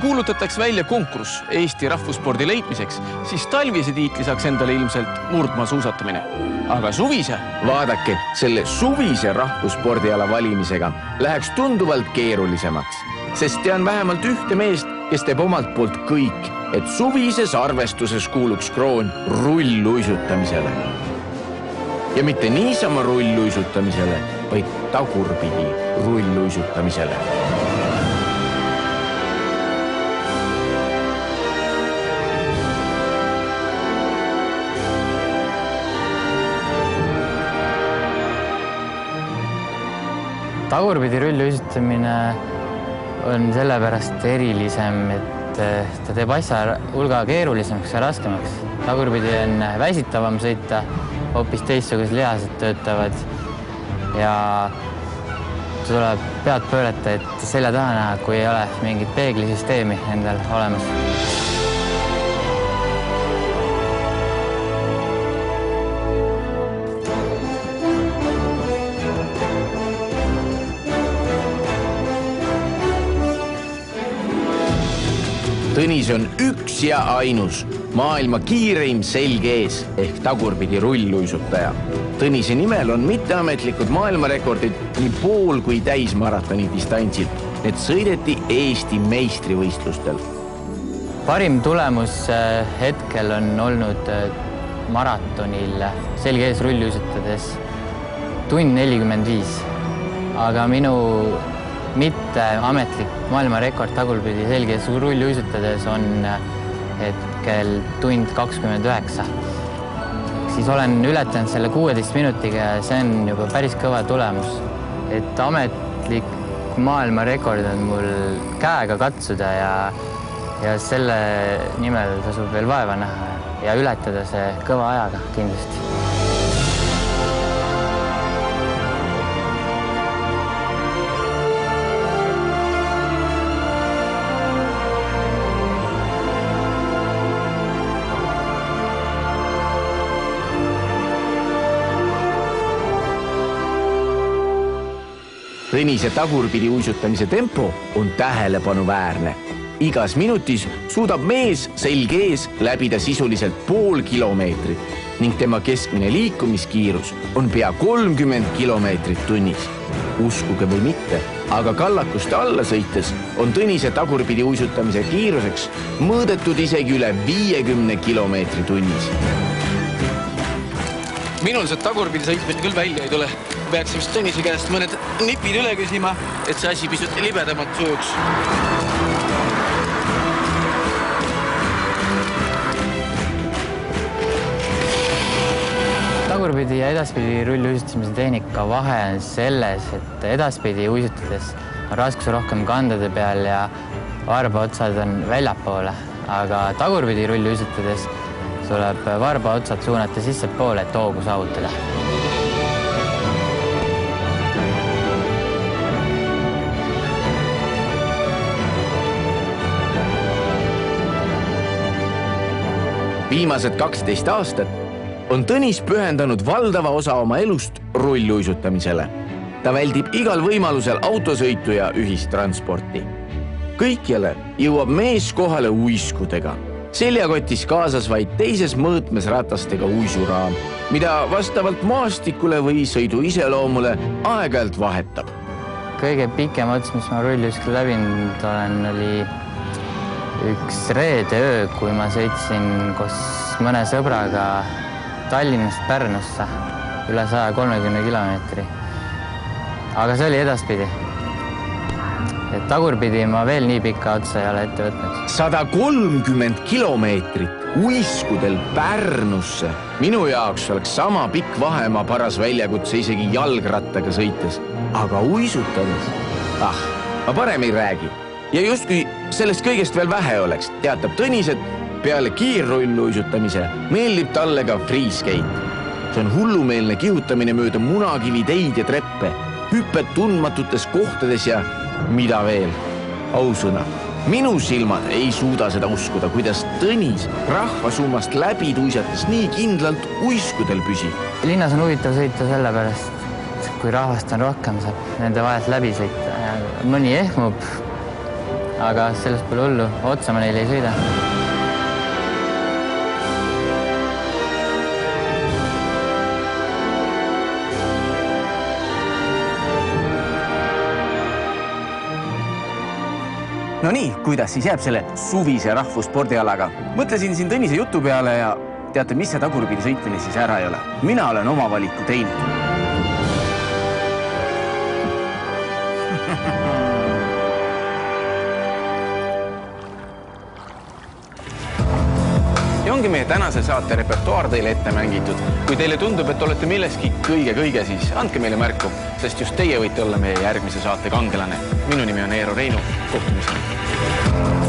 kuulutatakse välja konkurss Eesti rahvusspordi leidmiseks, siis talvise tiitli saaks endale ilmselt murdmaa suusatamine. Aga suvise? Vaadake, selle suvise rahvusspordiala valimisega läheks tunduvalt keerulisemaks, sest tean vähemalt ühte meest, kes teeb omalt poolt kõik, et suvises arvestuses kuuluks kroon rullluisutamisele. Ja mitte niisama rullluisutamisele, vaid tagurpidi rullluisutamisele. Tagurpidi rullluisutamine on sellepärast erilisem, et ta teeb asja hulga keerulisemaks ja raskemaks. Tagurpidi on väsitavam sõita, hoopis teistsugused lihased töötavad ja tuleb pead pöörata, et selja taha näha, kui ei ole mingit peeglisüsteemi endal olemas. Tõnis on üks ja ainus maailma kiireim selg ees ehk tagurpidi rullluisutaja. Tõnise nimel on mitteametlikud maailmarekordid nii pool kui täismaratoni distantsil. Need sõideti Eesti meistrivõistlustel. Parim tulemus hetkel on olnud maratonil selg ees rullluisutades tund 45. Aga minu mitte ametlik maailmarekord tagurpidi selge rullluisutades on hetkel tund 29. Siis olen ületanud selle 16 minutiga ja see on juba päris kõva tulemus. Et ametlik maailmarekord on mul käega katsuda ja selle nimel tasub veel vaeva näha ja ületada see kõva ajaga kindlasti. Tõnise tagurpidi uisutamise tempo on tähelepanuväärne. Igas minutis suudab mees selg ees läbida sisuliselt pool kilomeetrit ning tema keskmine liikumiskiirus on pea 30 kilomeetrit tunnis. Uskuge või mitte, aga kallakuste alla sõites on Tõnise tagurpidi uisutamise kiiruseks mõõdetud isegi üle 50 kilomeetri tunnis. Minul see tagurpidi sõitmine küll välja ei tule. Peaksime Tõnise käest mõned nipid üle küsima, et see asi pisut libedamalt sujuks. Tagurpidi ja edaspidi rullluisutamise tehnika vahe on selles, et edaspidi uisutades on raskus rohkem kandade peal ja varbaotsad on väljapoole, aga tagurpidi rullluisutades tuleb varbaotsad suunata sissepoole, et hoogu saavutada. Viimased 12 aastat on Tõnis pühendanud valdava osa oma elust rullluisutamisele. Ta väldib igal võimalusel autosõitu ja ühistransporti. Kõikjale jõuab mees kohale uiskudega. Seljakotis kaasas vaid teises mõõtmes ratastega uisuraam, mida vastavalt maastikule või sõidu iseloomule aeg-ajalt vahetab. Kõige pikem ots, mis ma rulljuiskul läbinud olen, oli üks reedeöö, kui ma sõitsin koos mõne sõbraga Tallinnast Pärnusse üle 130 kilomeetri. Aga see oli edaspidi. Et tagurpidi ma veel nii pikka otsa ei ole ette võtnud. 130 kilomeetrit uiskudel Pärnusse. Minu jaoks oleks sama pikk vahemaa paras väljakutse isegi jalgrattaga sõites. Aga uisutades? Ma parem ei räägi. Ja justkui sellest kõigest veel vähe oleks, teatab Tõnis, et peale kiirrullluisutamise meeldib talle ka freeskate. See on hullumeelne kihutamine mööda munakivi teid ja treppe, hüpped tundmatutes kohtades ja mida veel. Ausõna, minu silmad ei suuda seda uskuda, kuidas Tõnis rahvasummast läbi tuisates nii kindlalt uiskudel püsib. Linnas on huvitav sõita sellepärast, et kui rahvast on rohkem, saab nende vahelt läbi sõita. Mõni ehmub, aga sellest pole hullu, otsa ma neile ei sõida. No nii, kuidas siis jääb selle suvise rahvusspordialaga? Mõtlesin siin Tõnise jutu peale ja teate, mis see tagurpidi sõitmine siis ära ei ole. Mina olen oma valiku teinud. Ja ongi meie tänase saate repertuaar teile ette mängitud. Kui teile tundub, et olete milleski kõige, siis andke meile märku, sest just teie võite olla meie järgmise saate kangelane. Minu nimi on Eero Reinu. Kohtumiseni.